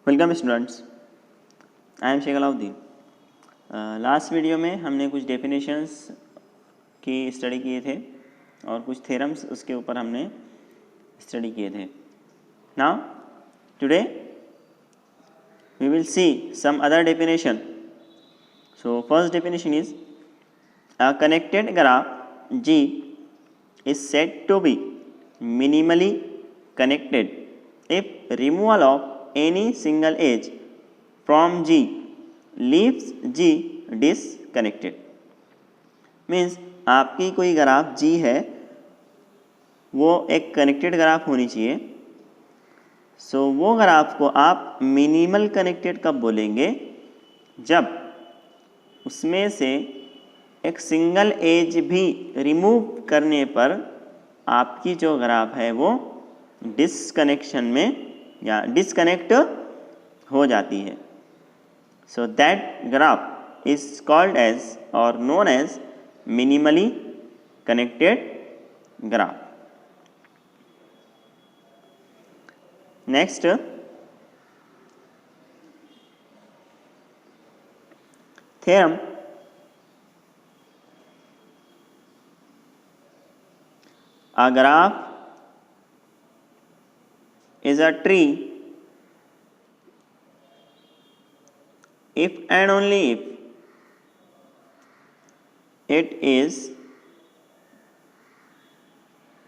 Welcome students, I am Sheikh Alauddin. Last video में हमने कुछ डेफिनेशंस की स्टडी किए थे और कुछ थ्योरम्स उसके ऊपर हमने स्टडी किए थे। Now today we will see some other definition. So first definition is a connected graph G is said to be minimally connected if removal of any single edge from G leaves G disconnected। Means आपकी कोई graph G है, वो एक connected graph होनी चाहिए। सो वो graph को आप मिनिमल कनेक्टेड कब बोलेंगे? जब उसमें से एक सिंगल एज भी रिमूव करने पर आपकी जो ग्राफ है वो डिसकनेक्शन में या डिसकनेक्ट हो जाती है। So that graph is called edge और non edge minimally connected graph. Next, theorem a graph is a tree if and only if it is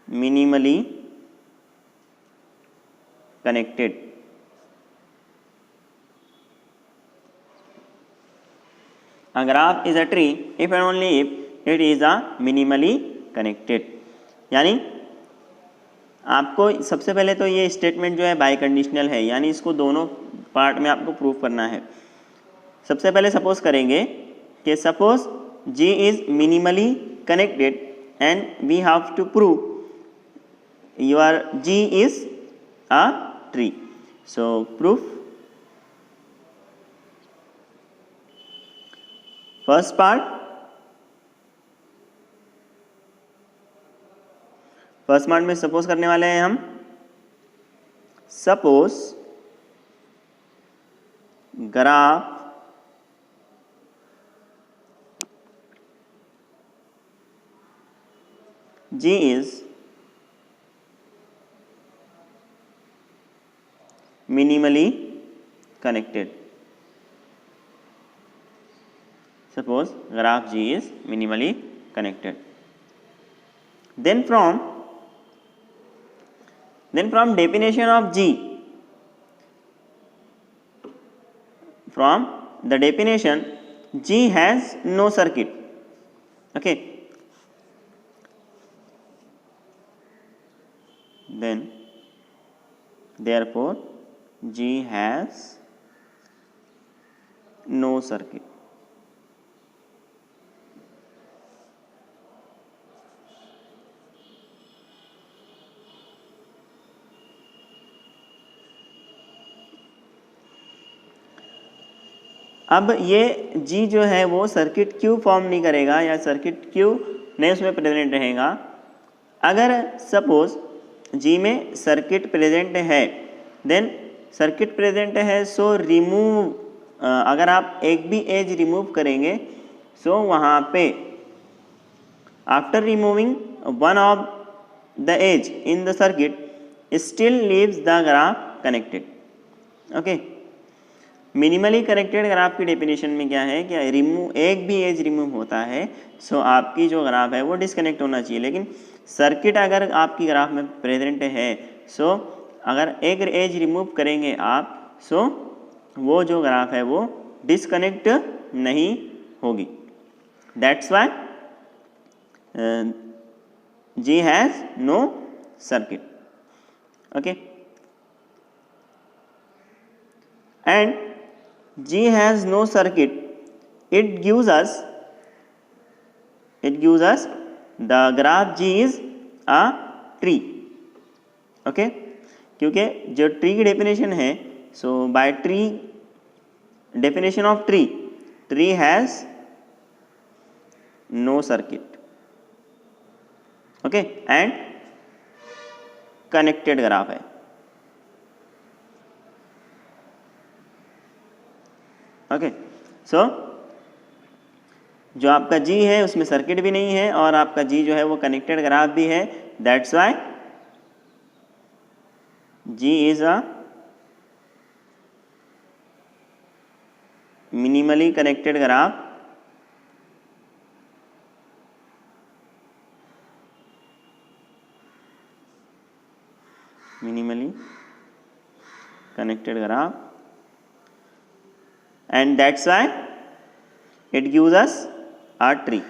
minimally connected। A graph is a tree if and only if it is a minimally connected। यानी आपको सबसे पहले तो ये statement जो है by conditional है, यानी इसको दोनों पार्ट में आपको प्रूव करना है। सबसे पहले सपोज करेंगे कि suppose G is minimally connected and we have to prove your G is a tree. So proof, first part, first part में सपोज करने वाले हैं हम। Suppose graph G is minimally connected। Suppose graph G is minimally connected। Then from definition of G, from the definition, G has no circuit। Okay, then therefore G has no circuit। अब ये G जो है वो circuit क्यों form नहीं करेगा या circuit क्यों नहीं उसमें प्रेजेंट रहेगा? अगर सपोज G में सर्किट प्रेजेंट है, देन सर्किट प्रेजेंट है सो रिमूव, अगर आप एक भी एज रिमूव करेंगे सो वहाँ पे after removing one of the edge in the circuit still leaves the graph connected. Okay, minimally connected graph की डेफिनेशन में क्या है कि एक भी एज रिमूव होता है सो आपकी जो ग्राफ है वो डिस्कनेक्ट होना चाहिए। लेकिन सर्किट अगर आपकी ग्राफ में प्रेजेंट है सो अगर एक एज रिमूव करेंगे आप सो वो जो ग्राफ है वो डिस्कनेक्ट नहीं होगी। That's why G has no circuit. Okay, and G has no circuit, it gives us the graph G is a tree। Okay, क्योंकि जो ट्री की डेफिनेशन है so by tree definition of tree has no circuit. Okay, and connected graph है। Okay, so जो आपका G है उसमें circuit भी नहीं है और आपका जी जो है वो कनेक्टेड ग्राफ भी है, that's why G is a minimally connected graph minimally connected graph, and that's why it gives us a tree.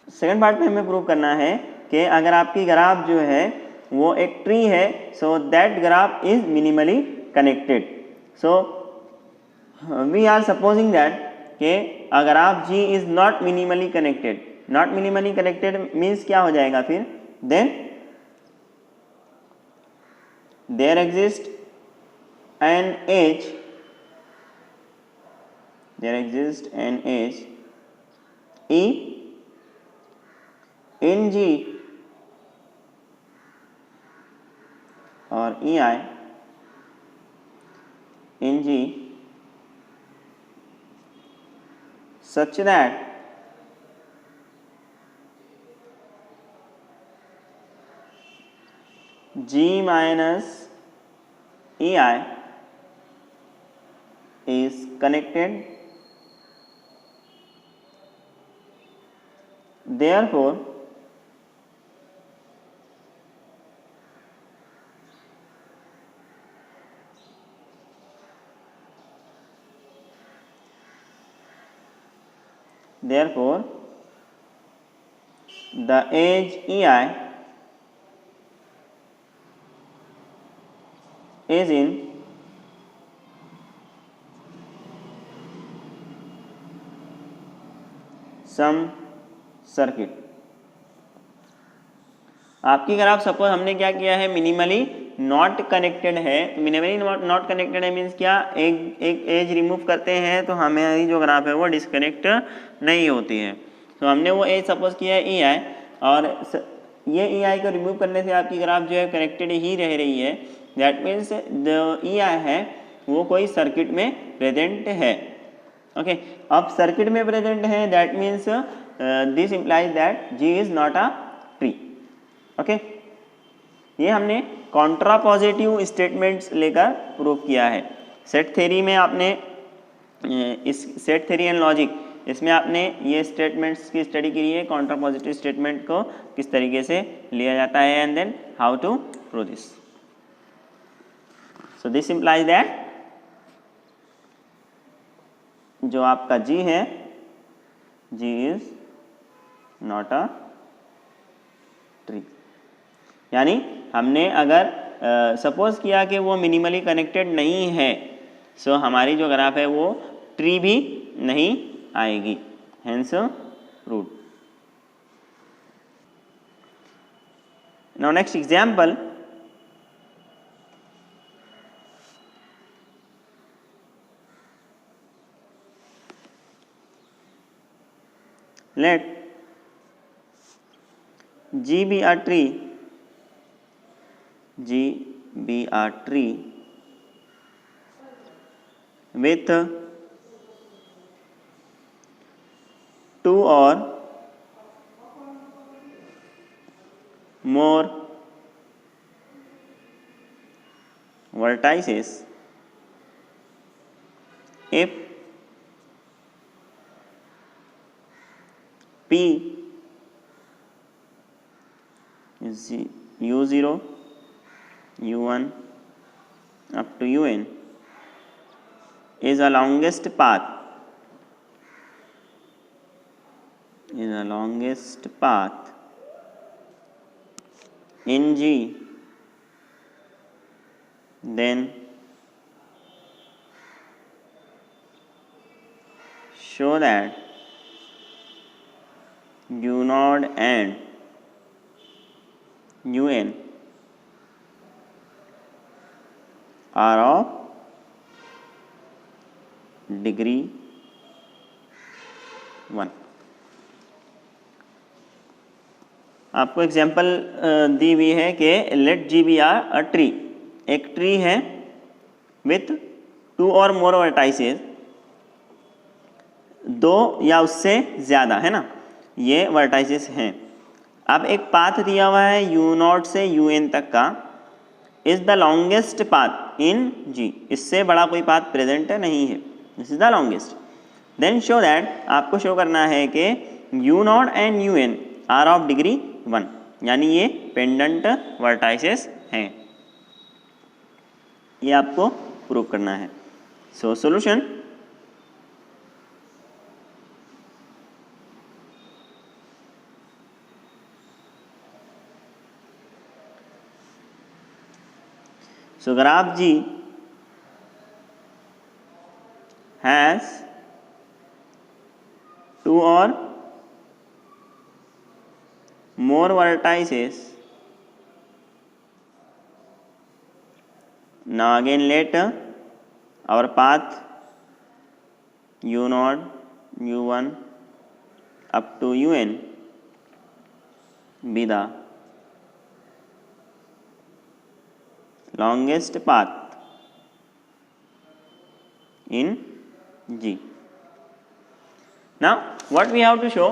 Second part में हमें प्रूव करना है कि अगर आपकी ग्राफ जो है वो एक ट्री है, so that graph is minimally connected. So we are supposing that कि अगर आप G is not minimally connected, not minimally connected means क्या हो जाएगा फिर, then there exist an edge, there exist an edge E in G और E I in G such that G minus EI is connected, therefore the edge EI is in some circuit. आपकी graph suppose हमने क्या किया है, minimally not connected है. Minimally not connected है means क्या, एक एज रिमूव करते हैं तो हमारी जो ग्राफ है वो डिस्कनेक्ट नहीं होती है. तो हमने वो एज सपोज किया है ई आई, और ये ई आई को रिमूव करने से आपकी ग्राफ जो है कनेक्टेड ही रह रही है. दैट मीन्स जो ई आई है वो कोई सर्किट में प्रेजेंट है. ओके, अब सर्किट में प्रेजेंट है, that means this implies that G is not a tree. Okay, ये हमने कॉन्ट्रा पॉजिटिव स्टेटमेंट्स लेकर प्रूव किया है. सेट थ्योरी में आपने इस सेट थ्योरी एंड लॉजिक, इसमें आपने ये स्टेटमेंट्स की स्टडी की है, कॉन्ट्रा पॉजिटिव स्टेटमेंट को किस तरीके से लिया जाता है and then how to prove this. So this implies that जो आपका जी है, G is not a tree. यानी हमने अगर सपोज किया कि वो मिनिमली कनेक्टेड नहीं है, सो हमारी जो ग्राफ है वो ट्री भी नहीं आएगी, hence proved. Now next example, let G be a tree, G be a tree with 2 or more vertices if P is U0, U1 up to UN is a longest path, in G, then show that U node and UN are of degree 1. आपको example दी हुई है कि let G be are a tree, एक tree है with 2 और मोर vertices, 2 या उससे ज़्यादा, है ना, ये वर्टाइसेस हैं। अब एक पाथ दिया हुआ है u0 से un तक का, is the longest path in G, इससे बड़ा कोई पाथ प्रेजेंट नहीं है, this is the longest. Then show that, आपको शो करना है कि u0 and un are of degree 1, यानी ये पेंडेंट वर्टाइसेस हैं, ये आपको प्रूव करना है। So solution, so graph G has 2 or more vertices. Now again let our path u0, u1 up to un be the longest path in G. Now what we have to show?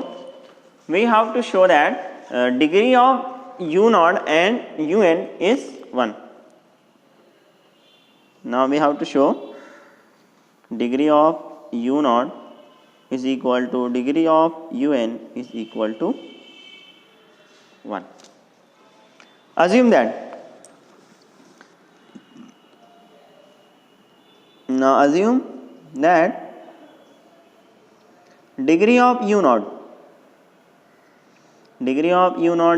We have to show that degree of u0 and un is 1. Now we have to show degree of u0 is equal to degree of un is equal to 1. Assume that, now assume that degree of u0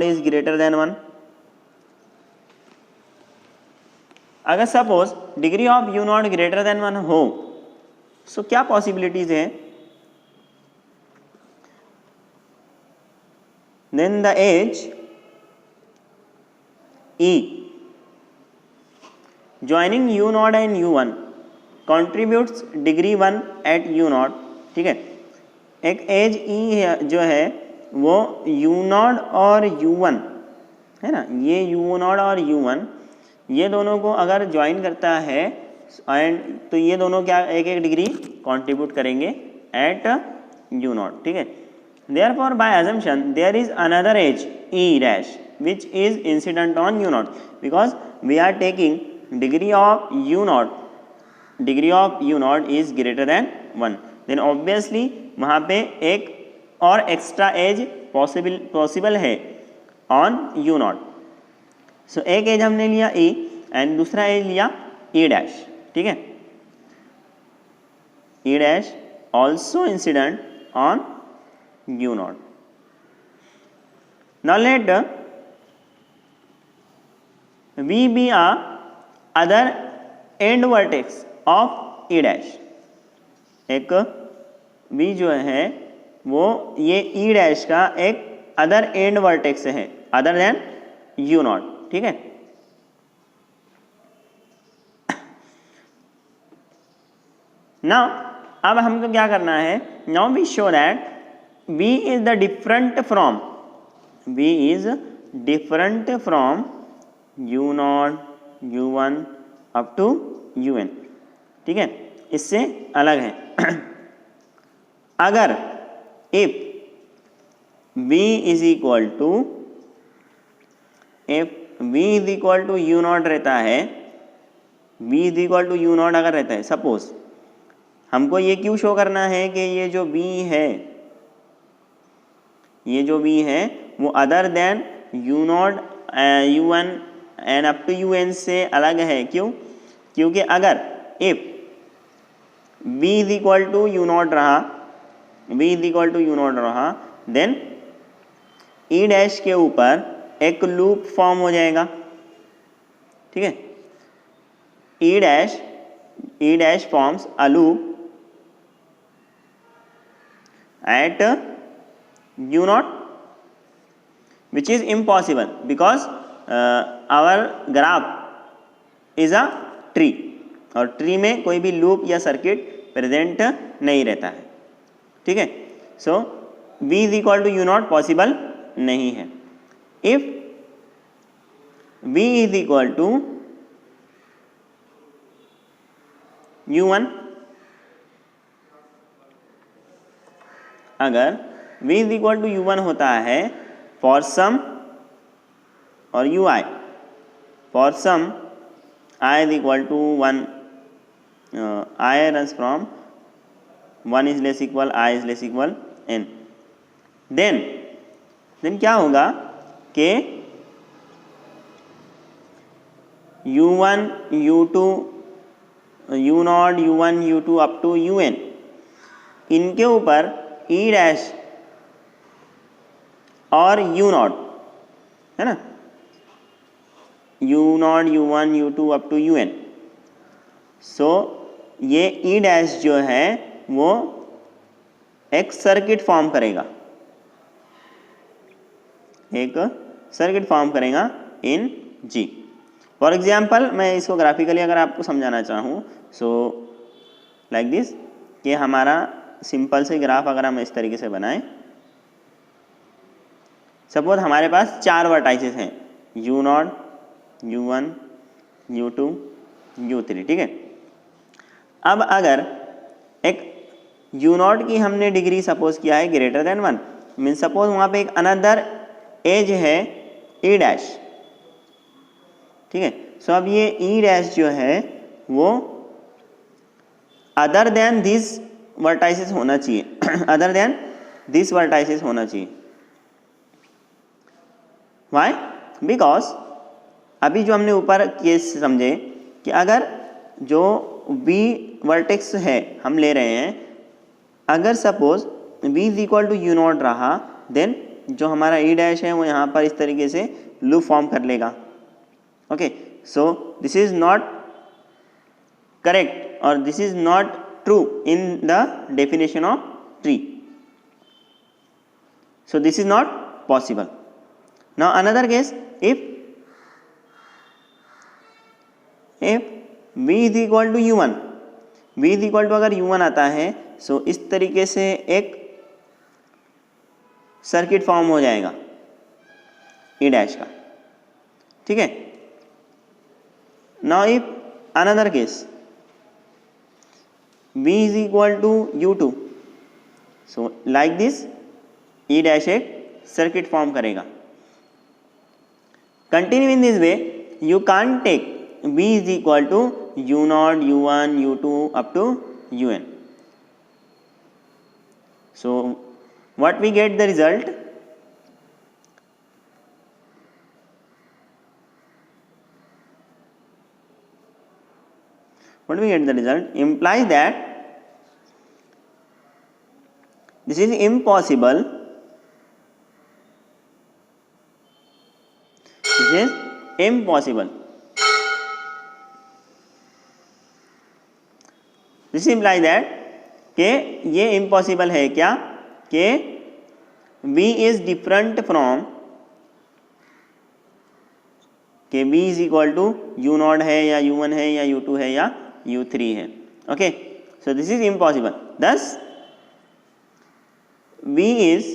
is greater than 1. अगर suppose degree of u0 greater than 1 हो, so क्या possibilities है? Then the edge E joining u0 and u1 contributes degree 1 at u0, ठीक है। एक as E जो है वो u0 और u1 है ना, ये u0 और u1 ये दोनों को अगर ज्वाइन करता है एंड तो ये दोनों क्या एक एक डिग्री कंट्रीब्यूट करेंगे एट u0, ठीक है। Therefore by assumption there is another edge E dash which is incident on u0, because we are taking degree of u0 is greater than 1, then obviously वहाँ पे एक और एक्स्ट्रा एज पॉसिबल है on u0। सो एक as हमने लिया E and दूसरा as लिया E डैश, ठीक है। E dash also incident on u0। Now let V be a other end vertex of E dash, एक V जो है वो ये E डैश का एक अदर एंड वर्टेक्स है अदर देन u0, ठीक है। नाउ अब हमको क्या करना है? Now we show that V is the different from u0, u1 up to un, ठीक है, इससे अलग है। अगर if v is equal to u0 रहता है, v is equal to u0 अगर रहता है, सपोज हमको ये क्यों शो करना है कि ये जो v है वो other than u0 u1 and up to un से अलग है। क्यों? क्योंकि अगर if v is equal to u0 रहा देन E डैश के ऊपर एक लूप फॉर्म हो जाएगा, ठीक है। E dash forms a loop at u0 which is impossible because our graph is a tree और ट्री में कोई भी लूप या सर्किट प्रेजेंट नहीं रहता है, ठीक है। सो v is equal to u0 possible नहीं है। If v is equal to u1, अगर v is equal to u1 होता है फॉर सम और ui for some I is equal to 1, I runs from 1 is less equal I is less equal n, then क्या होगा कि u1 u2 u0 u1 u2 up to un इनके ऊपर e dash और u0 है ना, u0 u1 u2 up to un, सो ये e dash जो है वो एक सर्किट फॉर्म करेगा, एक सर्किट फॉर्म करेगा इन G। फॉर एग्जाम्पल मैं इसको ग्राफिकली अगर आपको समझाना चाहूँ सो लाइक दिस, कि हमारा सिंपल से ग्राफ अगर हम इस तरीके से बनाएं, सपोज हमारे पास 4 वर्टाइसेस हैं u0 u1 u2 u3, ठीक है। अब अगर एक u0 की हमने डिग्री सपोज किया है ग्रेटर देन 1, मीन सपोज वहाँ पे एक अनदर एज है e डैश, ठीक है। सो अब ये e डैश जो है वो अदर देन दिस वर्टाइसेस होना चाहिए अदर देन दिस वर्टाइसेस होना चाहिए। वाई? बिकॉज अभी जो हमने ऊपर केस समझे कि अगर जो v वर्टेक्स है हम ले रहे हैं, अगर suppose v is equal to u0 रहा, देन जो हमारा e डैश है वो यहाँ पर इस तरीके से लूप फॉर्म कर लेगा। Okay, so this is not correct और this is not true in the definition of tree, so this is not possible. Now another case, if v is equal to u1, v is equal to अगर u1 आता है so इस तरीके से एक circuit form हो जाएगा e dash का, ठीक है। Now if another case, v is equal to u2, so like this e dash एक सर्किट फॉर्म करेगा। Continue in this way, you can't take v is equal to u0 u1 u2 up to un, so what we get the result, what we get the result implies that this is impossible, this is impossible, this implies that कि ये impossible है क्या, कि v is different from, कि v is equal to u0 है या u1 है या u2 है या u3 है। Okay, so this is impossible, दस v is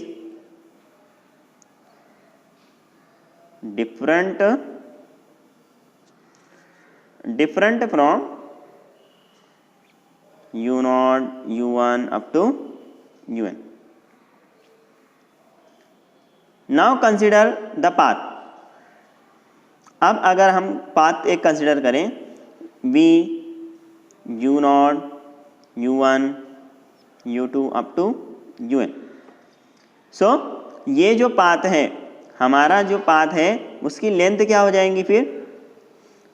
different from u0 u1 up to un. Now consider the path. अब अगर हम पाथ एक कंसिडर करें, v u0 u1 u2 up to un, सो ये जो पाथ है, हमारा जो पाथ है उसकी लेंथ क्या हो जाएंगी, फिर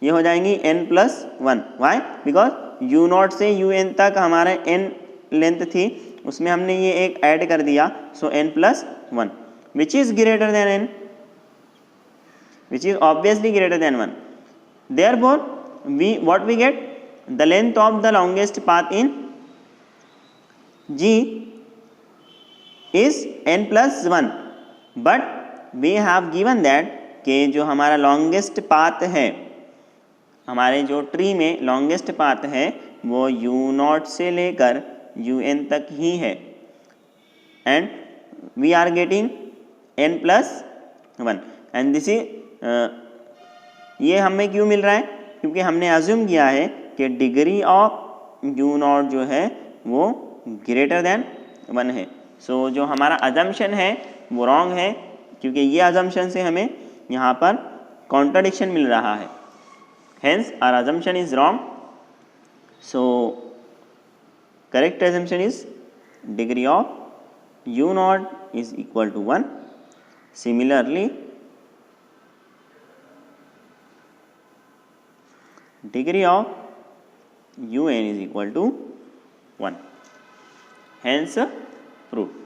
ये हो जाएंगी n+1। वाई? बिकॉज u0 से un तक हमारा n लेंथ थी, उसमें हमने ये एक ऐड कर दिया, so n+1 which is greater than n, which is obviously greater than 1। Therefore we what we get, the length of the longest path in G is n+1, but we have given that कि जो हमारा longest path है, हमारे जो tree में longest path है वो u0 से लेकर un तक ही है, and we are getting n+1, and this is ये हमें क्यों मिल रहा है, क्योंकि हमने अज्यूम किया है कि डिग्री ऑफ यू नॉट जो है वो ग्रेटर देन 1 है। सो जो हमारा अजम्पशन है वो रॉन्ग है, क्योंकि ये अजम्पशन से हमें यहाँ पर कॉन्ट्राडिक्शन मिल रहा है। Hence our assumption is wrong. So correct assumption is degree of u naught is equal to 1. Similarly, degree of un is equal to 1. Hence proved.